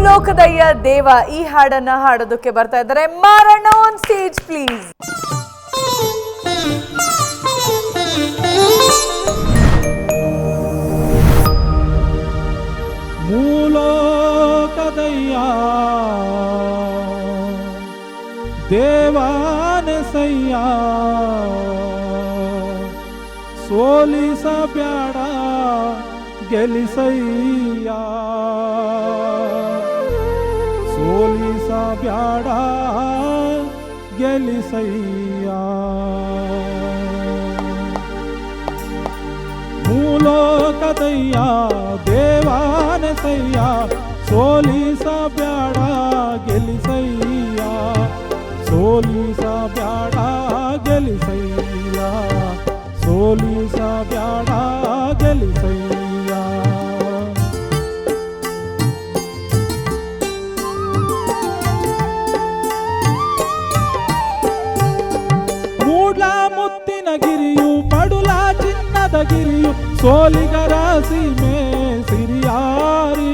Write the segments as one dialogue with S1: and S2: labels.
S1: ಭೂಲೋಕದಯ್ಯ ದೇವ ಈ ಹಾಡನ್ನ ಹಾಡೋದಕ್ಕೆ ಬರ್ತಾ ಇದ್ದಾರೆ. ಮಾರಣ್ಣ ಆನ್ ಸ್ಟೇಜ್ ಪ್ಲೀಸ್.
S2: ಭೂಲೋಕದಯ್ಯ ದೇವಾನಸಯ್ಯ ಸೋಲಿಸಬ್ಯಾಡ ಗೆಲಿಸಯ್ಯ ಸೋಲಿಸಬ್ಯಾಡ ಗೆಲಿಸಯ್ಯ ಭೂಲೋಕದಯ್ಯ ದೇವಾನಸಯ್ಯ ಸೋಲಿಸಬ್ಯಾಡ ಗೆಲಿಸಯ್ಯ ಸೋಲಿಸಬ್ಯಾಡ ಗೆಲಿಸಯ್ಯ ಸೋಲಿಸಬ್ಯಾಡ ಗೆಲಿಸಯ್ಯ ಮೂಡ್ಲ ಮುತ್ತಿನ ಗಿರಿಯು ಪಡುಲ ಚಿನ್ನದ ಗಿರಿಯು ಸೋಲಿಗರ ಸೀಮೆ ಸಿರಿಯಾರಿ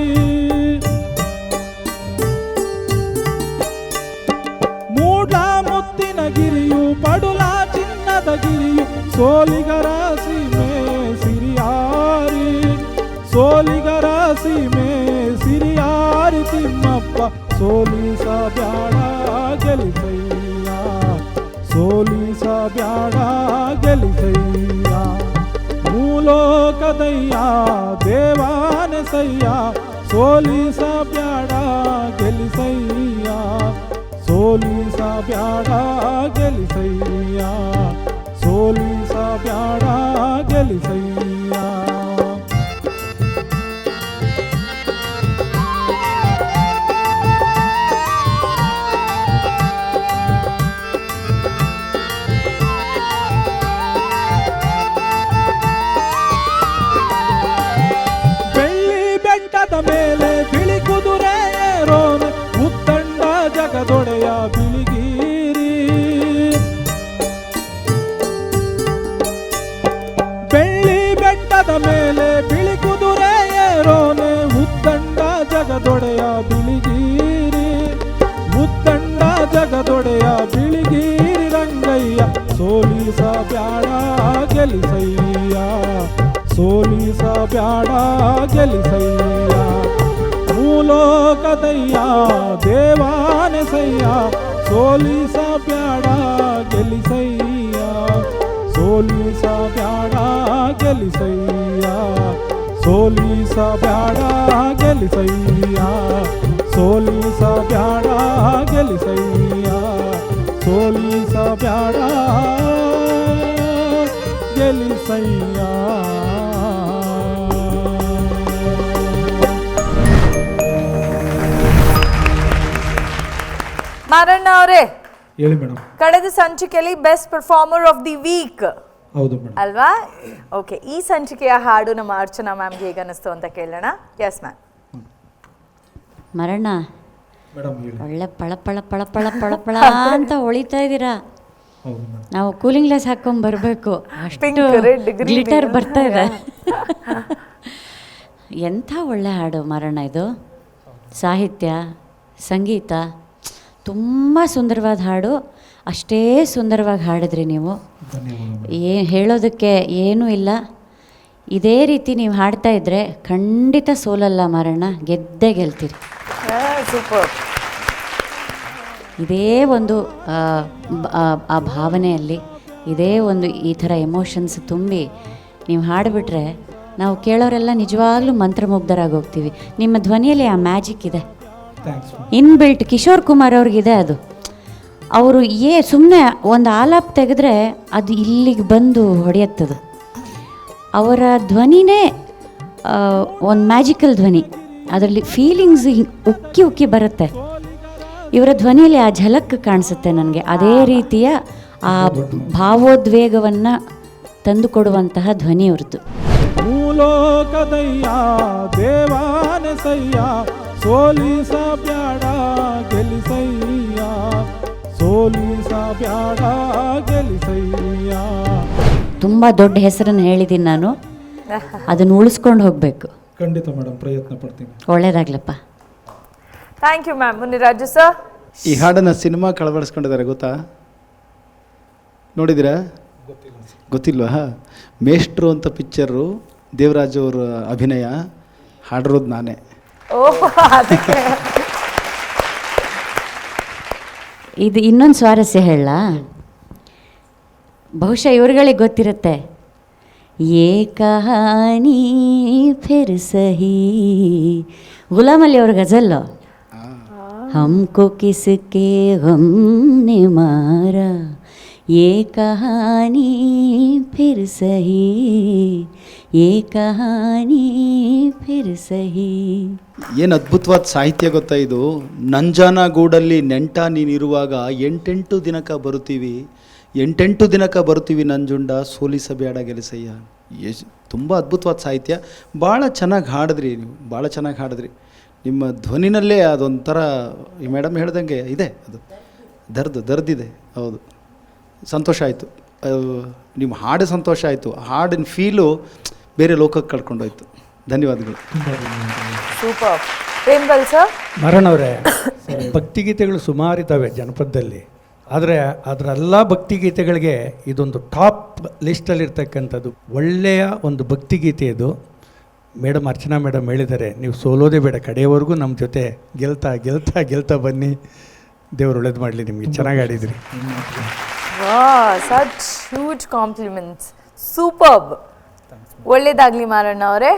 S2: ಮೂಡ್ಲ ಮುತ್ತಿನ ಗಿರಿಯು ಪಡುಲ ಚಿನ್ನದ ಗಿರಿಯು ಸೋಲಿಗರ ಸೀಮೆ ಸಿರಿಯಾರಿ ಸೋಲಿಗರ ಸೀಮೆ ಸಿರಿಯಾರಿ ತಿಮ್ಮಪ್ಪ ಸೋಲಿಸಬ್ಯಾಡ ಗೆಲಿಸಯ್ಯ ಸೋಲಿಸಬ್ಯಾಡ ಗೆಲಿಸಯ್ಯ ಭೂಲೋಕದಯ್ಯ ದೇವಾನಸಯ್ಯ ಸೋಲಿಸಬ್ಯಾಡ ಗೆಲಿಸಯ್ಯ ಸೋಲಿಸಬ್ಯಾಡ ಗೆಲಿಸಯ್ಯ ಸೋಲಿಸಬ್ಯಾಡ ಗೆಲಿಸಯ್ಯ ಮೇಲೆ ಬಿಳಿ ಕುದುರೆ ಏರೋನೆ ಮುತ್ತಂಡ ಜಗದೊಡೆಯ ಬಿಳಿಗಿರಿ ಬೆಳ್ಳಿ ಬೆಟ್ಟದ ಮೇಲೆ ಬಿಳಿ ಕುದುರೆ ಏರೋನೆ ಮುತ್ತಂಡ ಜಗದೊಡೆಯ ಬಿಳಿಗಿರಿ ಮುತ್ತಂಡ ಜಗದೊಡೆಯ ಬಿಳಿಗಿರಿ ರಂಗಯ್ಯ ಸೋಲಿಸಬ್ಯಾಡ ಗೆಲಿಸಯ್ಯ ಸೋಲಿಸಬ್ಯಾಡ ಗೆಲಿಸಯ್ಯ ಭೂಲೋಕದಯ್ಯ ದೇವಾನಸಯ್ಯ ಸೋಲಿಸಬ್ಯಾಡ ಗೆಲಿಸಯ್ಯ ಸೋಲಿಸಬ್ಯಾಡ ಗೆಲಿಸಯ್ಯ ಸೋಲಿಸಬ್ಯಾಡ ಗೆಲಿಸಯ್ಯ ಸೋಲಿಸಬ್ಯಾಡ ಗೆಲಿಸಯ್ಯ ಸೋಲಿಸಬ್ಯಾಡ ಗೆಲಿಸಯ್ಯ.
S1: ಮಾರಣ್ಣ ಅವರೇ,
S2: ಹೇಳಿ ಮೇಡಮ್.
S1: ಕಳೆದ ಸಂಚಿಕೆಯಲ್ಲಿ best performer of the week
S2: ಹೌದು ಮೇಡಮ್
S1: ಅಲ್ವಾ? ಓಕೆ, ಈ ಸಂಚಿಕೆಯ ಹಾಡು ನಮ್ಮ ಅರ್ಚನಾ ಮ್ಯಾಮ್ಗೆ ಹೇಗೆ ಅನಿಸ್ತು ಅಂತ ಕೇಳೋಣ. Yes ma'am.
S3: ಮಾರಣ್ಣ, ಒಳ್ಳೆ ಪಳ ಪಳ ಪಳ ಪಳ ಪಳ ಪಳ ಅಂತ ಹೊಳಿತಾ ಇದ್ದೀರಾ. ನಾವು ಕೂಲಿಂಗ್ ಗ್ಲಾಸ್ ಹಾಕೊಂಡ್ ಬರಬೇಕು, ಅಷ್ಟು ಗ್ಲಿಟರ್ ಬರ್ತಾ ಇದೆ. ಎಂಥ ಒಳ್ಳೆ ಹಾಡು ಮಾರಣ್ಣ ಇದು. ಸಾಹಿತ್ಯ, ಸಂಗೀತ ತುಂಬ ಸುಂದರವಾದ ಹಾಡು. ಅಷ್ಟೇ ಸುಂದರವಾಗಿ ಹಾಡಿದ್ರಿ ನೀವು. ಹೇಳೋದಕ್ಕೆ ಏನೂ ಇಲ್ಲ. ಇದೇ ರೀತಿ ನೀವು ಹಾಡ್ತಾ ಇದ್ದರೆ ಖಂಡಿತ ಸೋಲಲ್ಲ ಮಾರಣ್ಣ, ಗೆದ್ದೇ ಗೆಲ್ತೀರಿ.
S1: ಸೂಪರ್.
S3: ಇದೇ ಒಂದು ಆ ಭಾವನೆಯಲ್ಲಿ ಇದೇ ಒಂದು ಈ ಥರ ಎಮೋಷನ್ಸ್ ತುಂಬಿ ನೀವು ಹಾಡಿಬಿಟ್ರೆ ನಾವು ಕೇಳೋರೆಲ್ಲ ನಿಜವಾಗ್ಲೂ ಮಂತ್ರಮುಗ್ಧರಾಗಿ ಹೋಗ್ತೀವಿ. ನಿಮ್ಮ ಧ್ವನಿಯಲ್ಲಿ ಆ ಮ್ಯಾಜಿಕ್ ಇದೆ, ಇನ್ಬಿಲ್ಟ್. ಕಿಶೋರ್ ಕುಮಾರ್ ಅವ್ರಿಗಿದೆ ಅದು. ಅವರು ಸುಮ್ಮನೆ ಒಂದು ಆಲಾಪ್ ತೆಗೆದ್ರೆ ಅದು ಇಲ್ಲಿಗೆ ಬಂದು ಹೊಡೆಯುತ್ತದು. ಅವರ ಧ್ವನಿನೇ ಒಂದು ಮ್ಯಾಜಿಕಲ್ ಧ್ವನಿ. ಅದರಲ್ಲಿ ಫೀಲಿಂಗ್ಸ್ ಉಕ್ಕಿ ಉಕ್ಕಿ ಬರುತ್ತೆ. ಇವರ ಧ್ವನಿಯಲ್ಲಿ ಆ ಝಲಕ್ ಕಾಣಿಸುತ್ತೆ ನನಗೆ. ಅದೇ ರೀತಿಯ ಆ ಭಾವೋದ್ವೇಗವನ್ನು ತಂದುಕೊಡುವಂತಹ ಧ್ವನಿ ಇವ್ರದ್ದು.
S2: ಭೂಲೋಕದಯ್ಯ ದೇವಾನಸಯ್ಯ ಸೋಲಿಸಬ್ಯಾಡ ಗೆಲಿಸಯ್ಯ ಸೋಲಿಸಬ್ಯಾಡ ಗೆಲಿಸಯ್ಯ.
S3: ತುಂಬ ದೊಡ್ಡ ಹೆಸರನ್ನು ಹೇಳಿದ್ದೀನಿ ನಾನು, ಅದನ್ನು ಉಳಿಸ್ಕೊಂಡು ಹೋಗಬೇಕು.
S2: ಖಂಡಿತ ಮೇಡಮ್, ಪ್ರಯತ್ನ ಪಡ್ತೀನಿ.
S3: ಒಳ್ಳೇದಾಗ್ಲಪ್ಪ.
S1: Thank you ma'am. Muniraju sir.
S4: ಈ ಹಾಡನ್ನು ಸಿನಿಮಾ ಕಳವಡಿಸ್ಕೊಂಡಿದ್ದಾರೆ ಗೊತ್ತಾ? ನೋಡಿದ್ದೀರಾ? ಗೊತ್ತಿಲ್ವಾ? ಮೇಷ್ಟ್ರು ಅಂತ ಪಿಕ್ಚರು, ದೇವರಾಜ್ ಅವರ ಅಭಿನಯ, ಹಾಡಿರೋದು ನಾನೇ.
S1: ಓಹ್, ಅದಕ್ಕೆ
S3: ಇದು ಇನ್ನೊಂದು ಸ್ವಾರಸ್ಯ ಹೇಳ, ಬಹುಶಃ ಇವ್ರುಗಳಿಗೆ ಗೊತ್ತಿರುತ್ತೆ. ಯೇ ಕಹಾನಿ ಫಿರ್ ಸಹಿ, ಗುಲಾಮ್ ಅಲಿ ಅವ್ರ ಗಜಲ್ಲು. हमको किसके गम ने मारा, ये कहानी फिर सही, ये कहानी फिर सही.
S4: ಏನು ಅದ್ಭುತವಾದ ಸಾಹಿತ್ಯ ಗೊತ್ತಾ ಇದು. ನಂಜನಗೂಡಲ್ಲಿ ನೆಂಟ ನೀನಿರುವಾಗ ಎಂಟೆಂಟು ದಿನಕ್ಕೆ ಬರುತ್ತೀವಿ, ಎಂಟೆಂಟು ದಿನಕ್ಕೆ ಬರುತ್ತೀವಿ ನಂಜುಂಡ, ಸೋಲಿಸಬೇಡ ಗೆಲಸಯ್ಯ. ತುಂಬ ಅದ್ಭುತವಾದ ಸಾಹಿತ್ಯ. ಭಾಳ ಚೆನ್ನಾಗಿ ಹಾಡಿದ್ರಿ ನೀವು, ಭಾಳ ಚೆನ್ನಾಗಿ ಹಾಡಿದ್ರಿ. ನಿಮ್ಮ ಧ್ವನಿನಲ್ಲೇ ಅದೊಂಥರ ಈ ಮೇಡಮ್ ಹೇಳ್ದಂಗೆ ಇದೆ, ಅದು ದರ್ದಿದೆ. ಹೌದು, ಸಂತೋಷ ಆಯಿತು. ನಿಮ್ಮ ಹಾಡು ಸಂತೋಷ ಆಯಿತು. ಹಾಡಿನ ಫೀಲು ಬೇರೆ ಲೋಕಕ್ಕೆ ಕಳ್ಕೊಂಡೋಯ್ತು. ಧನ್ಯವಾದಗಳು.
S1: ಸೂಪರ್. ಪ್ರೇಮ್ಗಲ್ ಸರ್.
S5: ಮರಣವರೇ, ಭಕ್ತಿಗೀತೆಗಳು ಸುಮಾರಿದ್ದಾವೆ ಜನಪದದಲ್ಲಿ, ಆದರೆ ಅದರೆಲ್ಲ ಭಕ್ತಿಗೀತೆಗಳಿಗೆ ಇದೊಂದು ಟಾಪ್ ಲಿಸ್ಟಲ್ಲಿರ್ತಕ್ಕಂಥದ್ದು. ಒಳ್ಳೆಯ ಒಂದು ಭಕ್ತಿಗೀತೆ ಇದು. ಮೇಡಮ್, ಅರ್ಚನಾ ಮೇಡಮ್ ಹೇಳಿದ್ದಾರೆ, ನೀವು ಸೋಲೋದೇ ಬೇಡ, ಕಡೆಯವರೆಗೂ ನಮ್ಮ ಜೊತೆ ಗೆಲ್ತಾ ಗೆಲ್ತಾ ಗೆಲ್ತಾ ಬನ್ನಿ. ದೇವರು ಒಳ್ಳೇದು ಮಾಡಲಿ ನಿಮಗೆ. ಚೆನ್ನಾಗಿ ಆಡಿದ್ರಿ.
S1: Such huge compliments. ಸೂಪರ್ಬ್. ಒಳ್ಳೇದಾಗಲಿ ಮಾರಣ್ಣ ಅವರೇ.